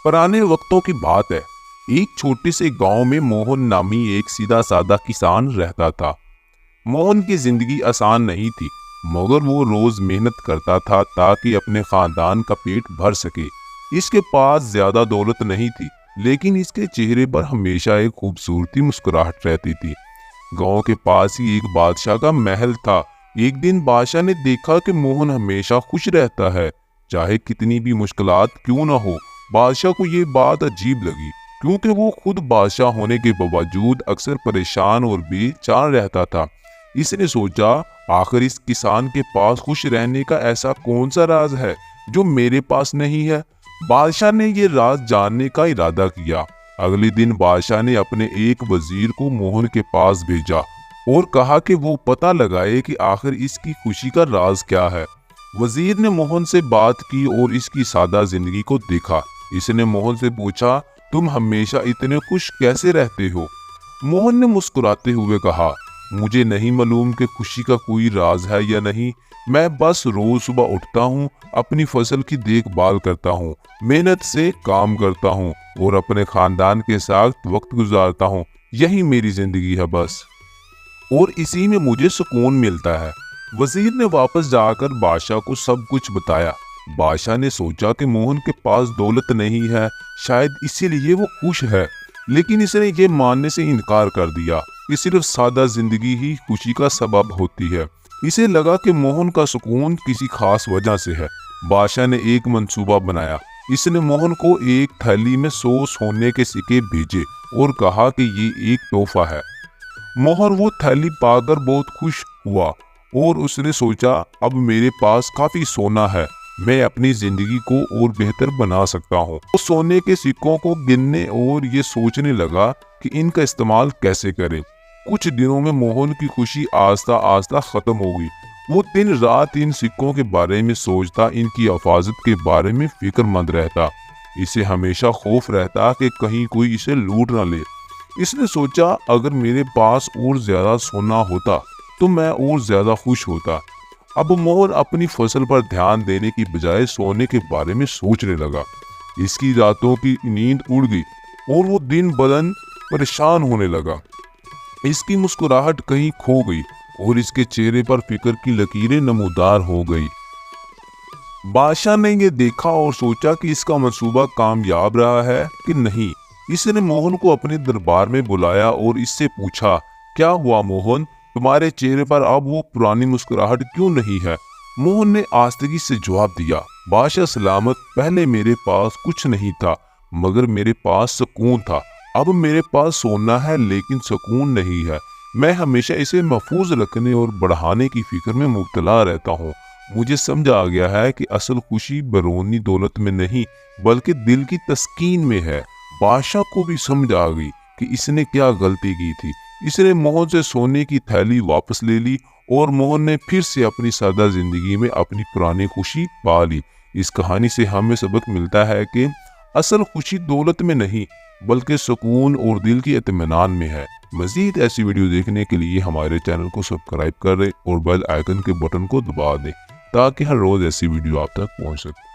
पुराने वक्तों की बात है। एक छोटे से गांव में मोहन नामी एक सीधा साधा किसान रहता था। मोहन की जिंदगी आसान नहीं थी, मगर वो रोज मेहनत करता था ताकि अपने खानदान का पेट भर सके। इसके पास ज्यादा दौलत नहीं थी, लेकिन इसके चेहरे पर हमेशा एक खूबसूरती मुस्कुराहट रहती थी। गांव के पास ही एक बादशाह का महल था। एक दिन बादशाह ने देखा कि मोहन हमेशा खुश रहता है, चाहे कितनी भी मुश्किलात क्यों ना हो। बादशाह को ये बात अजीब लगी, क्योंकि वो खुद बादशाह होने के बावजूद अक्सर परेशान और बेचैन रहता था। इसने सोचा, आखिर इस किसान के पास खुश रहने का ऐसा कौन सा राज है जो मेरे पास नहीं है। बादशाह ने ये राज जानने का इरादा किया। अगले दिन बादशाह ने अपने एक वजीर को मोहन के पास भेजा और कहा कि वो पता लगाए कि आखिर इसकी खुशी का राज क्या है। वजीर ने मोहन से बात की और इसकी सादा जिंदगी को देखा। इसने मोहन से पूछा, तुम हमेशा इतने खुश कैसे रहते हो। मोहन ने मुस्कुराते हुए कहा, मुझे नहीं मालूम कि खुशी का कोई राज है या नहीं। मैं बस रोज सुबह उठता हूँ, अपनी फसल की देखभाल करता हूँ, मेहनत से काम करता हूँ और अपने खानदान के साथ वक्त गुजारता हूँ। यही मेरी जिंदगी है बस, और इसी में मुझे सुकून मिलता है। वजीर ने वापस जाकर बादशाह को सब कुछ बताया। बादशाह ने सोचा कि मोहन के पास दौलत नहीं है, शायद इसीलिए वो खुश है, लेकिन इसने ये मानने से इनकार कर दिया कि सिर्फ सादा जिंदगी ही खुशी का सबब होती है। इसे लगा कि मोहन का सुकून किसी खास वजह से है। बादशाह ने एक मंसूबा बनाया। इसने मोहन को एक थैली में 100 सोने के सिक्के भेजे और कहा कि ये एक तोहफा है। मोहन वो थैली पाकर बहुत खुश हुआ और उसने सोचा, अब मेरे पास काफी सोना है, मैं अपनी जिंदगी को और बेहतर बना सकता हूँ। वो सोने के सिक्कों को गिनने और ये सोचने लगा कि इनका इस्तेमाल कैसे करें। कुछ दिनों में मोहन की खुशी आस्ता आस्ता खत्म हो गई। वो दिन रात इन सिक्कों के बारे में सोचता, इनकी हिफाजत के बारे में फिक्रमंद रहता। इसे हमेशा खौफ रहता कि कहीं कोई इसे लूट ना ले। इसने सोचा, अगर मेरे पास और ज्यादा सोना होता तो मैं और ज्यादा खुश होता। अब मोहन अपनी फसल पर ध्यान देने की बजाय सोने के बारे में सोचने लगा। इसकी रातों की नींद उड़ गई और वो दिन बदन परेशान होने लगा। इसकी मुस्कुराहट कहीं खो गई और इसके चेहरे पर फिक्र की लकीरें नमूदार हो गई। बादशाह ने ये देखा और सोचा कि इसका मंसूबा कामयाब रहा है कि नहीं। इसने मोहन को अपने दरबार में बुलाया और इससे पूछा, क्या हुआ मोहन, तुम्हारे चेहरे पर अब वो पुरानी मुस्कुराहट क्यों नहीं है। मोहन ने आस्तगी से जवाब दिया, बादशाह सलामत, पहले मेरे पास कुछ नहीं था, मगर मेरे पास सुकून था। अब मेरे पास सोना है लेकिन सुकून नहीं है। मैं हमेशा इसे महफूज रखने और बढ़ाने की फिक्र में मुब्तला रहता हूँ। मुझे समझ आ गया है कि असल खुशी बैरूनी दौलत में नहीं बल्कि दिल की तस्कीन में है। बादशाह को भी समझ आ गई कि इसने क्या गलती की थी। इसने मोहन से सोने की थैली वापस ले ली और मोहन ने फिर से अपनी सादा जिंदगी में अपनी पुरानी खुशी पा ली। इस कहानी से हमें सबक मिलता है कि असल खुशी दौलत में नहीं बल्कि सुकून और दिल की इत्मीनान में है। मजीद ऐसी वीडियो देखने के लिए हमारे चैनल को सब्सक्राइब करें और बेल आइकन के बटन को दबा दें ताकि हर रोज ऐसी वीडियो आप तक पहुंच सके।